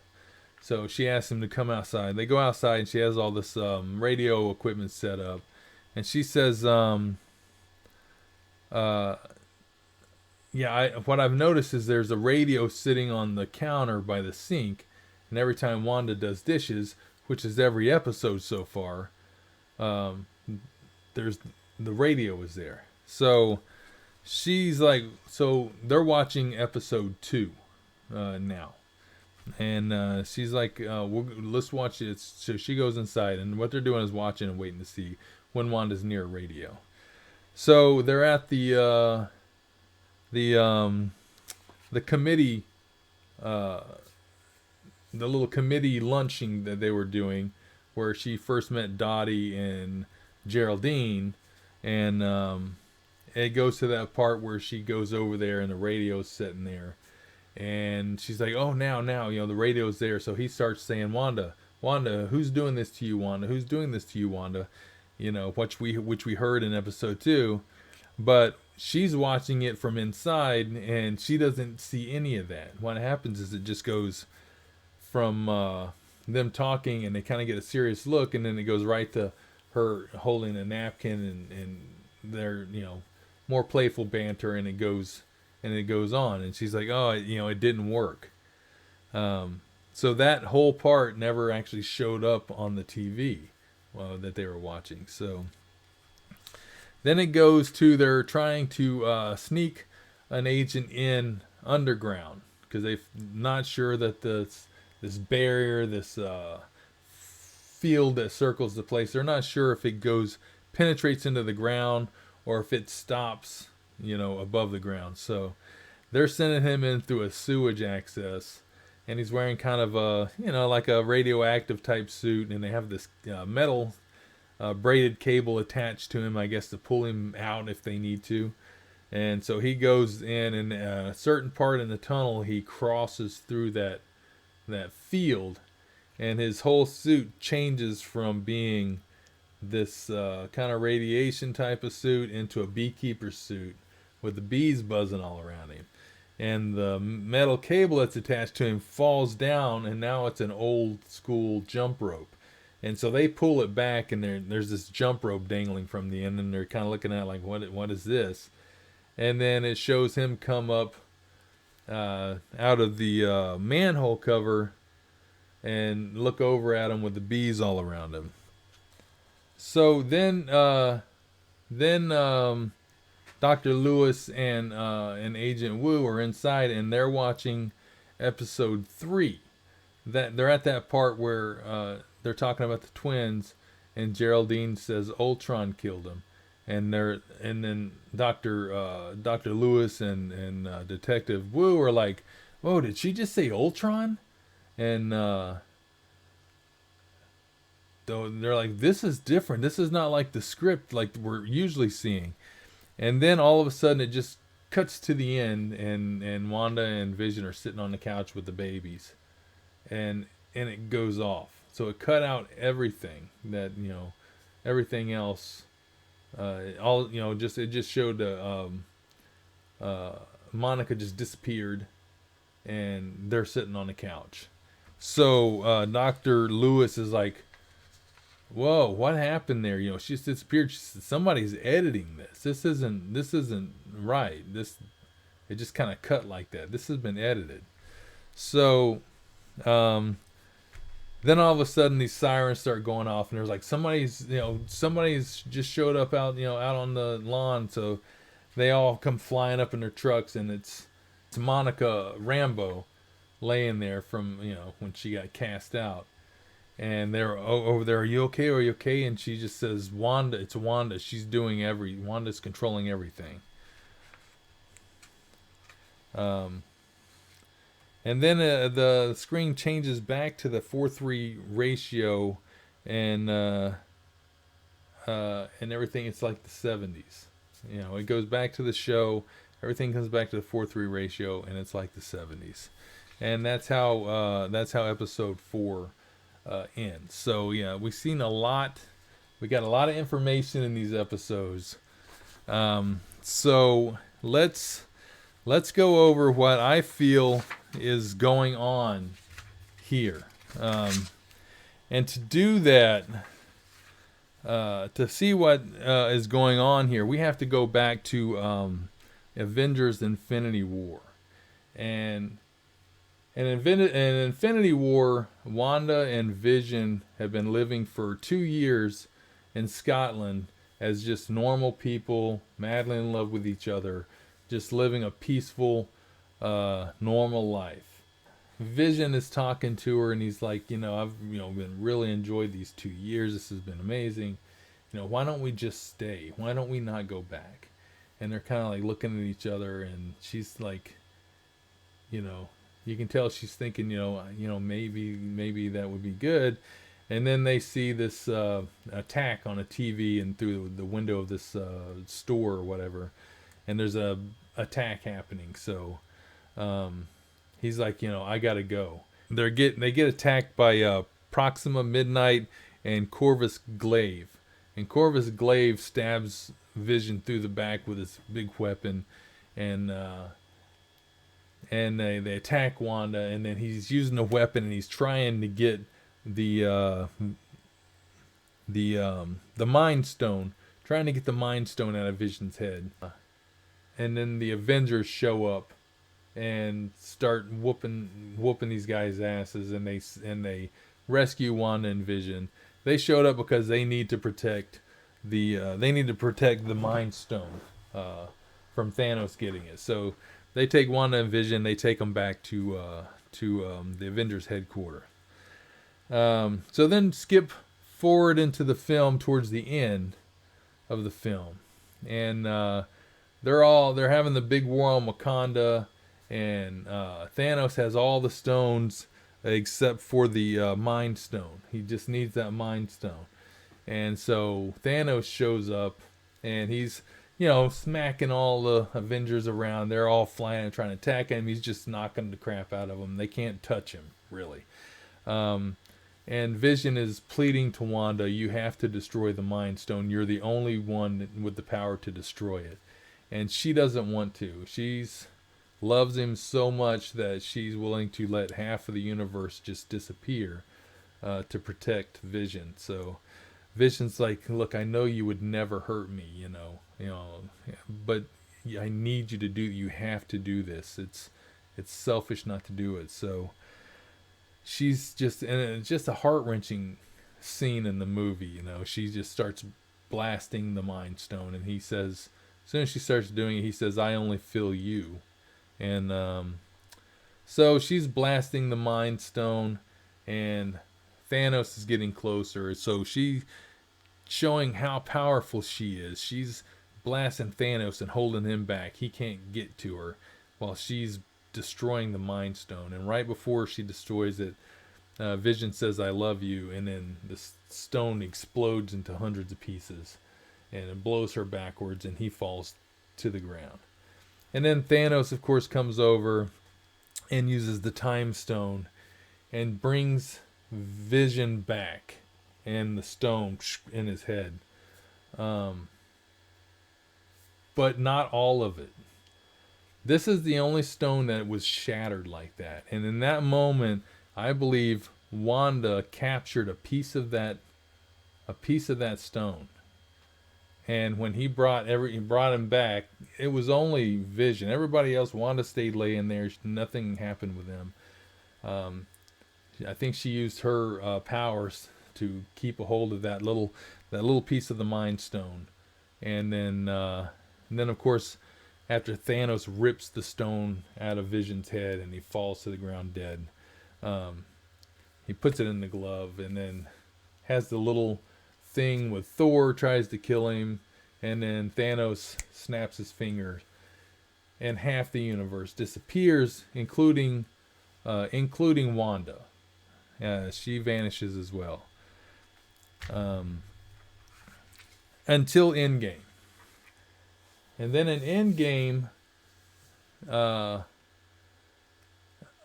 So she asks him to come outside. They go outside, and she has all this radio equipment set up. And she says, what I've noticed is there's a radio sitting on the counter by the sink, and every time Wanda does dishes, which is every episode so far, there's the radio is there. So she's like, so they're watching episode 2 now, and she's like, let's watch it. So she goes inside, and what they're doing is watching and waiting to see when Wanda's near a radio. So they're at the committee, the little committee lunching that they were doing, where she first met Dottie and Geraldine, and it goes to that part where she goes over there and the radio's sitting there, and she's like, oh, now, the radio's there. So he starts saying, Wanda, who's doing this to you, Wanda? Who's doing this to you, Wanda? Which we heard in episode 2, but she's watching it from inside, and she doesn't see any of that. What happens is it just goes from them talking, and they kind of get a serious look, and then it goes right to her holding a napkin, and their more playful banter, and it goes on, and she's like, oh, it didn't work. So that whole part never actually showed up on the TV that they were watching. So then it goes to they're trying to sneak an agent in underground because they're not sure that this barrier, this field that circles the place, they're not sure if it penetrates into the ground or if it stops, above the ground. So they're sending him in through a sewage access, and he's wearing kind of like a radioactive type suit, and they have this metal braided cable attached to him, I guess, to pull him out if they need to. And so he goes in, and a certain part in the tunnel, he crosses through that field, and his whole suit changes from being this kind of radiation type of suit into a beekeeper suit with the bees buzzing all around him. And the metal cable that's attached to him falls down, and now it's an old school jump rope. And so they pull it back, and there's this jump rope dangling from the end, and they're kind of looking at it like, what is this? And then it shows him come up out of the manhole cover and look over at him with the bees all around him. So then Dr. Lewis and Agent Wu are inside, and they're watching episode 3. That they're at that part where they're talking about the twins, and Geraldine says Ultron killed him, and then Dr. Lewis and Detective Wu are like, "Oh, did she just say Ultron?" And they're like, "This is different. This is not like the script like we're usually seeing." And then all of a sudden, it just cuts to the end, and Wanda and Vision are sitting on the couch with the babies, and it goes off. So it cut out everything that everything else. All just it just showed uh, Monica just disappeared, and they're sitting on the couch. So Doctor Lewis is like, "Whoa, what happened there? She just disappeared." She said, "Somebody's editing this. This isn't right. It just kind of cut like that. This has been edited." So um, then all of a sudden these sirens start going off, and there's like somebody's just showed up out on the lawn. So they all come flying up in their trucks, and it's Monica Rambeau laying there from when she got cast out. And they're over there. Are you okay? Are you okay? And she just says, "Wanda, it's Wanda. Wanda's controlling everything." Um, and then the screen changes back to the 4:3 ratio, and and everything. It's like the 70s. It goes back to the show. Everything comes back to the 4:3 ratio, and it's like the 70s. And that's how episode 4 ends. So yeah, we've seen a lot. We got a lot of information in these episodes. So let's go over what I feel is going on here. And to do that, to see what is going on here, we have to go back to Avengers Infinity War. And in Infinity War, Wanda and Vision have been living for 2 years in Scotland as just normal people, madly in love with each other, just living a peaceful, normal life. Vision is talking to her, and he's like, I've been really enjoyed these 2 years. This has been amazing. Why don't we just stay? Why don't we not go back? And they're kind of like looking at each other, and she's like, you can tell she's thinking, maybe that would be good. And then they see this attack on a TV and through the window of this store or whatever, and there's a attack happening. So he's like, I gotta go. They get attacked by Proxima Midnight and Corvus Glaive, and Corvus Glaive stabs Vision through the back with his big weapon, and they attack Wanda, and then he's using a weapon, and he's trying to get the Mind Stone, trying to get the Mind Stone out of Vision's head. And then the Avengers show up and start whooping these guys' asses, and they rescue Wanda and Vision. They showed up because they need to protect the Mind Stone from Thanos getting it. So they take Wanda and Vision. They take them back to the Avengers headquarters. So then skip forward into the film towards the end of the film, and they're having the big war on Wakanda, and Thanos has all the stones except for the Mind Stone. He just needs that Mind Stone, and so Thanos shows up, and he's smacking all the Avengers around. They're all flying and trying to attack him. He's just knocking the crap out of them. They can't touch him, really. And Vision is pleading to Wanda, "You have to destroy the Mind Stone. You're the only one with the power to destroy it." And she doesn't want to. She's loves him so much that she's willing to let half of the universe just disappear to protect Vision. So Vision's like, "Look, I know you would never hurt me, but I need you to do. You have to do this. It's selfish not to do it." So she's just, and it's just a heart wrenching scene in the movie. She just starts blasting the Mind Stone, and he says, as soon as she starts doing it, he says, "I only feel you." And so she's blasting the Mind Stone, and Thanos is getting closer. So she showing how powerful she is. She's blasting Thanos and holding him back. He can't get to her while she's destroying the Mind Stone. And right before she destroys it, Vision says, "I love you," and then the stone explodes into hundreds of pieces, and it blows her backwards, and he falls to the ground. And then Thanos, of course, comes over and uses the Time Stone and brings Vision back and the stone in his head. But not all of it. This is the only stone that was shattered like that. And in that moment, I believe Wanda captured a piece of that stone. And when he brought him back, it was only Vision. Everybody else, Wanda stayed laying there. Nothing happened with them. I think she used her powers to keep a hold of that little piece of the Mind Stone. And then of course, after Thanos rips the stone out of Vision's head and he falls to the ground dead, he puts it in the glove, and then has the little thing with Thor tries to kill him, and then Thanos snaps his finger, and half the universe disappears, including Wanda. She vanishes as well. Until Endgame. And then in Endgame,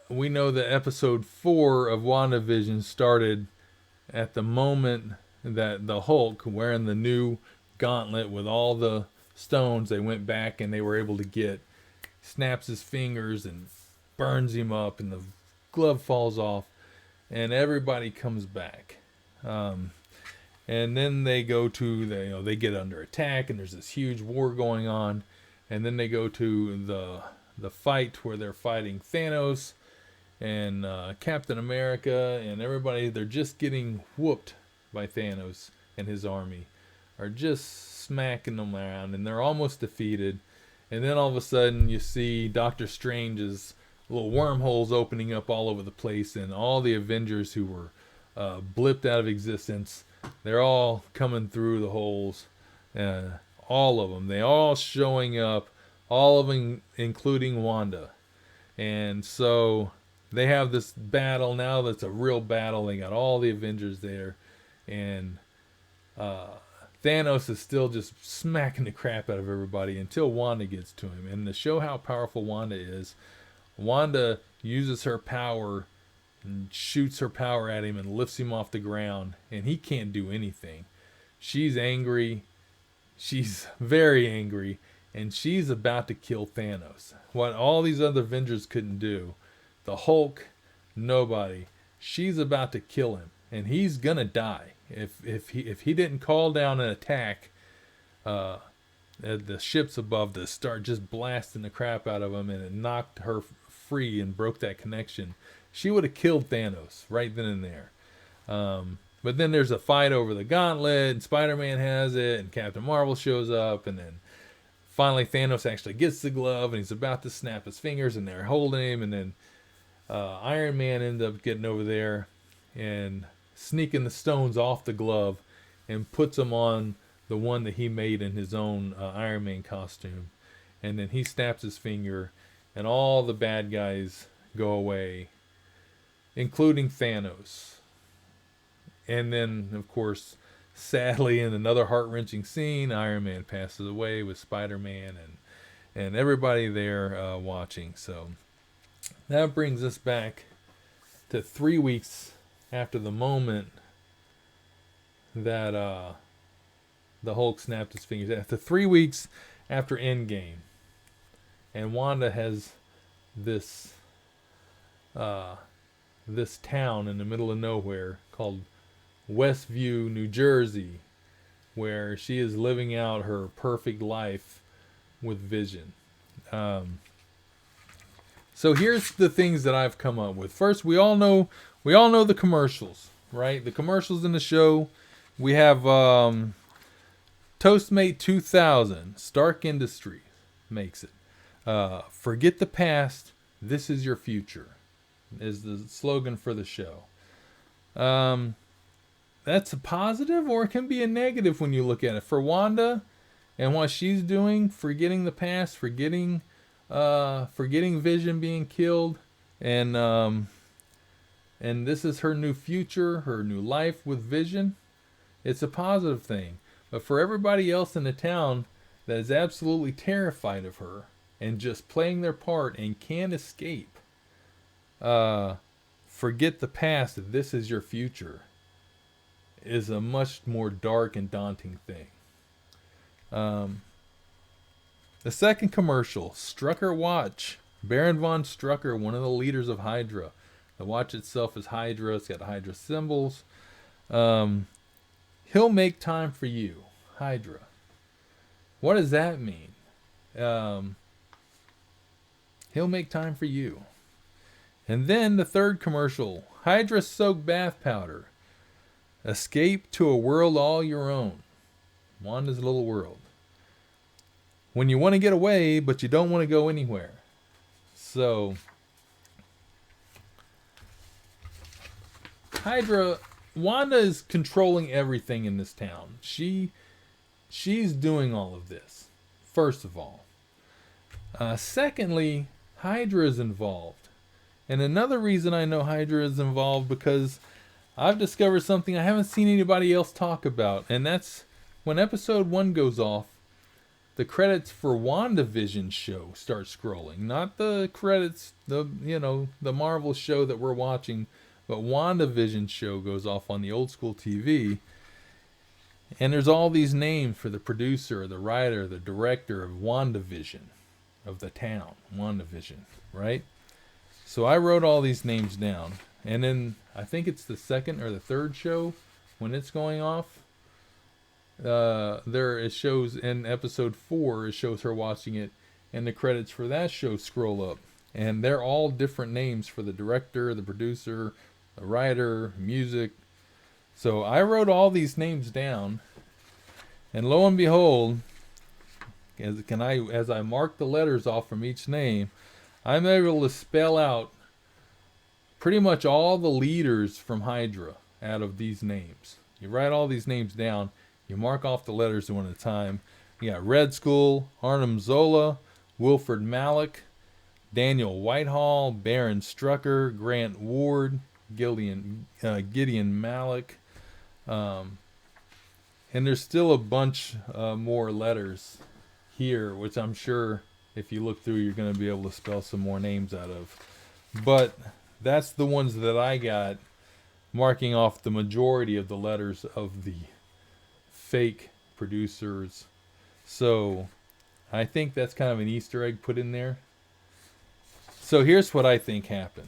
we know that episode 4 of WandaVision started at the moment that the Hulk, wearing the new gauntlet with all the stones they went back and they were able to get, snaps his fingers and burns him up, and the glove falls off, and everybody comes back. And then they go to they get under attack, and there's this huge war going on. And then they go to the fight where they're fighting Thanos and Captain America and everybody. They're just getting whooped by Thanos and his army, are just smacking them around, and they're almost defeated. And then all of a sudden you see Doctor Strange's little wormholes opening up all over the place, and all the Avengers who were blipped out of existence, they're all coming through the holes. All of them. They all showing up. All of them, including Wanda. And so they have this battle now that's a real battle. They got all the Avengers there. And Thanos is still just smacking the crap out of everybody until Wanda gets to him. And to show how powerful Wanda is, Wanda uses her power and shoots her power at him and lifts him off the ground, and he can't do anything. She's angry. She's very angry, and she's about to kill Thanos. What all these other Avengers couldn't do, the Hulk, nobody. She's about to kill him, and he's gonna die if he didn't call down an attack. The ships above to start just blasting the crap out of him, and it knocked her free and broke that connection. She would have killed Thanos right then and there. But then there's a fight over the gauntlet, and Spider-Man has it, and Captain Marvel shows up, and then finally Thanos actually gets the glove, and he's about to snap his fingers, and they're holding him, and then Iron Man ends up getting over there and sneaking the stones off the glove and puts them on the one that he made in his own Iron Man costume. And then he snaps his finger, and all the bad guys go away, including Thanos. And then, of course, sadly, in another heart-wrenching scene, Iron Man passes away with Spider-Man and everybody there watching. So that brings us back to 3 weeks after the moment that the Hulk snapped his fingers. After 3 weeks after Endgame, and Wanda has this town in the middle of nowhere called Westview, New Jersey, where she is living out her perfect life with Vision. So here's the things that I've come up with. First, we all know the commercials, right? The commercials in the show, we have Toastmate 2000, Stark Industries makes it. Forget the past, this is your future, is the slogan for the show. That's a positive, or it can be a negative when you look at it. For Wanda and what she's doing, forgetting the past, forgetting Vision being killed, and this is her new future, her new life with Vision. It's a positive thing. But for everybody else in the town that is absolutely terrified of her and just playing their part and can't escape, forget the past, this is your future, is a much more dark and daunting thing. The second commercial, Strucker Watch. Baron von Strucker, one of the leaders of Hydra. The watch itself is Hydra. It's got Hydra symbols. He'll make time for you, Hydra. What does that mean? He'll make time for you. And then the third commercial, Hydra Soaked Bath Powder. Escape to a world all your own. Wanda's little world. When you want to get away, but you don't want to go anywhere. So, Hydra, Wanda is controlling everything in this town. She's doing all of this, first of all. Secondly, Hydra is involved. And another reason I know Hydra is involved, because I've discovered something I haven't seen anybody else talk about. And that's when episode 1 goes off, the credits for Wandavision show start scrolling. Not the credits, the Marvel show that we're watching, but Wandavision show goes off on the old school TV. And there's all these names for the producer, the writer, the director of Wandavision, of the town, Wandavision, right? So I wrote all these names down. And then I think it's the second or the third show when it's going off. There it shows in episode 4, it shows her watching it, and the credits for that show scroll up. And they're all different names for the director, the producer, the writer, music. So I wrote all these names down, and lo and behold, as I mark the letters off from each name, I'm able to spell out pretty much all the leaders from Hydra out of these names. You write all these names down, you mark off the letters one at a time. You got Red Skull, Arnim Zola, Wilfred Malik, Daniel Whitehall, Baron Strucker, Grant Ward, Gideon Malik, and there's still a bunch more letters here, which I'm sure if you look through, you're going to be able to spell some more names out of. But that's the ones that I got, marking off the majority of the letters of the fake producers. So I think that's kind of an Easter egg put in there. So here's what I think happened.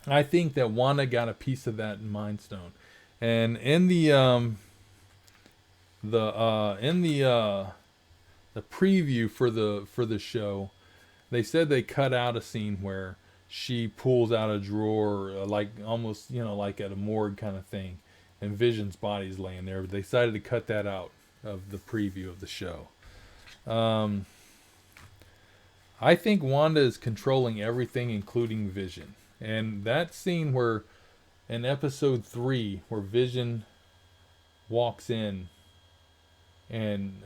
I think that Wanda got a piece of that Mind Stone, and in the preview for the show, they said they cut out a scene where she pulls out a drawer, like almost like at a morgue kind of thing, and Vision's body's laying there. But they decided to cut that out of the preview of the show. I think Wanda is controlling everything, including Vision. And that scene where, in episode 3, where Vision walks in, and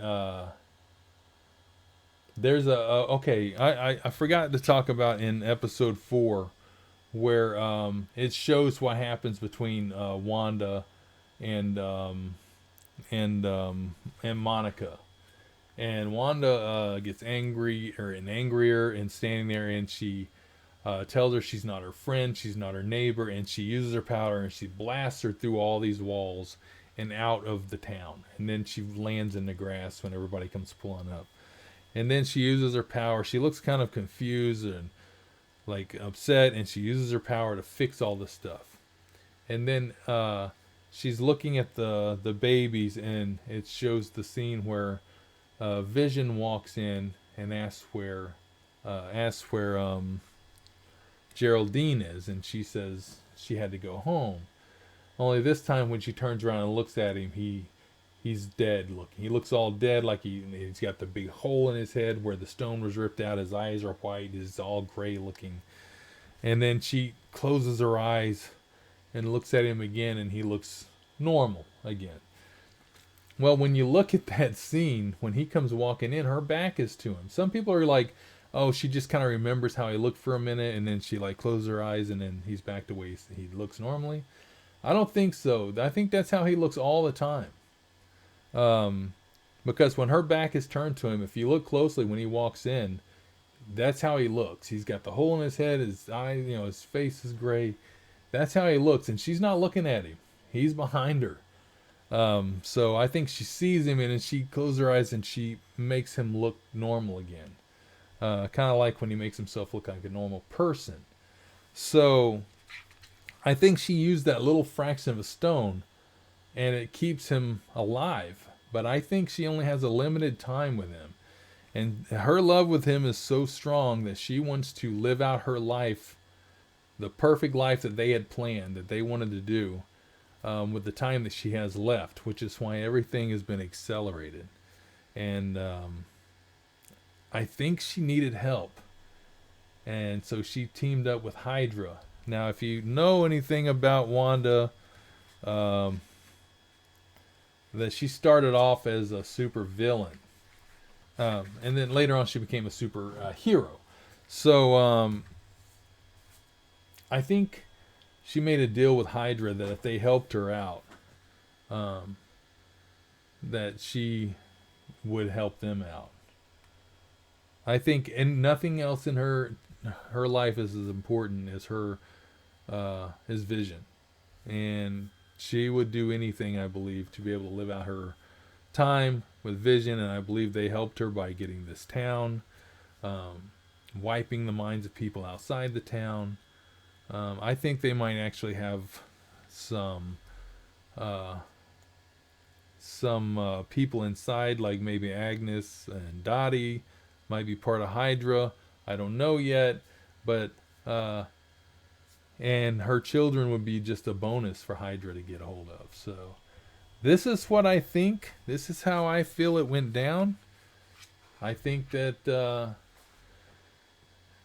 there's I forgot to talk about in episode 4, where it shows what happens between Wanda and Monica. And Wanda gets angrier and standing there, and she tells her she's not her friend, she's not her neighbor, and she uses her power and she blasts her through all these walls and out of the town. And then she lands in the grass when everybody comes pulling up. And then she uses her power. She looks kind of confused and like upset, and she uses her power to fix all this stuff. And then she's looking at the babies, and it shows the scene where Vision walks in and asks where Geraldine is, and she says she had to go home. Only this time when she turns around and looks at him, he's dead looking. He looks all dead, like he's got the big hole in his head where the stone was ripped out. His eyes are white. He's all gray looking. And then she closes her eyes and looks at him again, and he looks normal again. Well, when you look at that scene, when he comes walking in, her back is to him. Some people are like, oh, she just kind of remembers how he looked for a minute, and then she like closes her eyes, and then he's back to the way he looks normally. I don't think so. I think that's how he looks all the time. Because when her back is turned to him, if you look closely when he walks in, that's how he looks. He's got the hole in his head, his eye, his face is gray. That's how he looks, and she's not looking at him. He's behind her. So I think she sees him, and then she closes her eyes, and she makes him look normal again. Kind of like when he makes himself look like a normal person. So I think she used that little fraction of a stone, and it keeps him alive. But I think she only has a limited time with him. And her love with him is so strong that she wants to live out her life, the perfect life that they had planned, that they wanted to do, with the time that she has left, which is why everything has been accelerated. And I think she needed help. And so she teamed up with Hydra. Now, if you know anything about Wanda, that she started off as a super villain. And then later on she became a super hero. So I think she made a deal with Hydra that if they helped her out, that she would help them out. I think, and nothing else in her life is as important as her his vision. And she would do anything, I believe, to be able to live out her time with Vision. And I believe they helped her by getting this town, wiping the minds of people outside the town. I think they might actually have some people inside, like maybe Agnes and Dottie might be part of Hydra. I don't know yet, but and her children would be just a bonus for Hydra to get a hold of. So this is what I think. This is how I feel it went down. I think that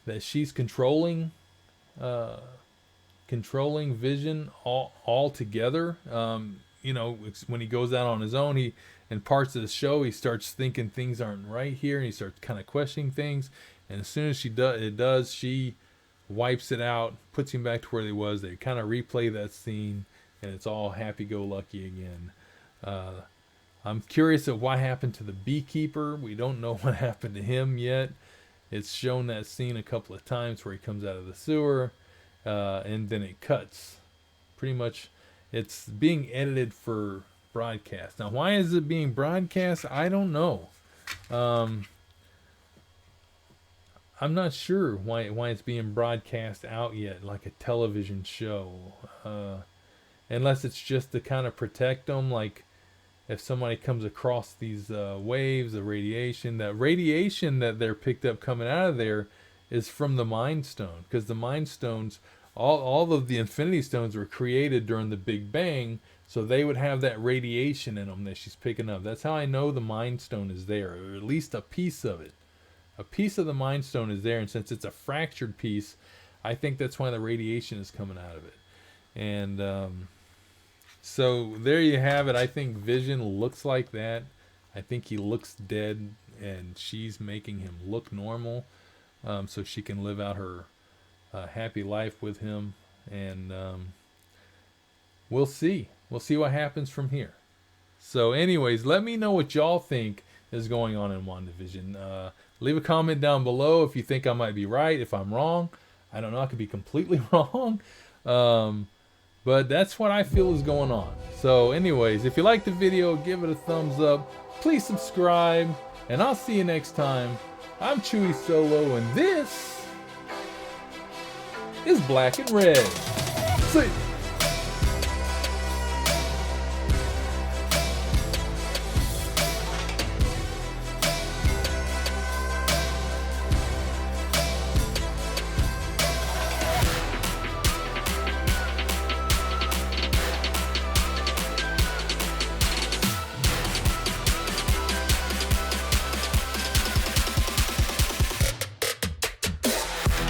that she's controlling Vision all together. When he goes out on his own, he in parts of the show he starts thinking things aren't right here, and he starts kind of questioning things. And as soon as she wipes it out, puts him back to where he was. They kind of replay that scene, and it's all happy-go-lucky again. I'm curious of what happened to the beekeeper. We don't know what happened to him yet. It's shown that scene a couple of times where he comes out of the sewer, and then it cuts. Pretty much, it's being edited for broadcast. Now, why is it being broadcast? I don't know. I'm not sure why it's being broadcast out yet, like a television show. Unless it's just to kind of protect them, like if somebody comes across these waves of radiation. That radiation that they're picked up coming out of there is from the Mind Stone, because the Mind Stones, all of the Infinity Stones were created during the Big Bang, so they would have that radiation in them that she's picking up. That's how I know the Mind Stone is there, or at least a piece of it. A piece of the Mind Stone is there, and since it's a fractured piece, I think that's why the radiation is coming out of it. And so there you have it. I think Vision looks like that. I think he looks dead, and she's making him look normal, so she can live out her happy life with him. And we'll see. We'll see what happens from here. So anyways, let me know what y'all think is going on in WandaVision. Leave a comment down below if you think I might be right, if I'm wrong. I don't know, I could be completely wrong. But that's what I feel is going on. So anyways, if you liked the video, give it a thumbs up. Please subscribe, and I'll see you next time. I'm Chewy Solo, and this is Black and Red. See ya.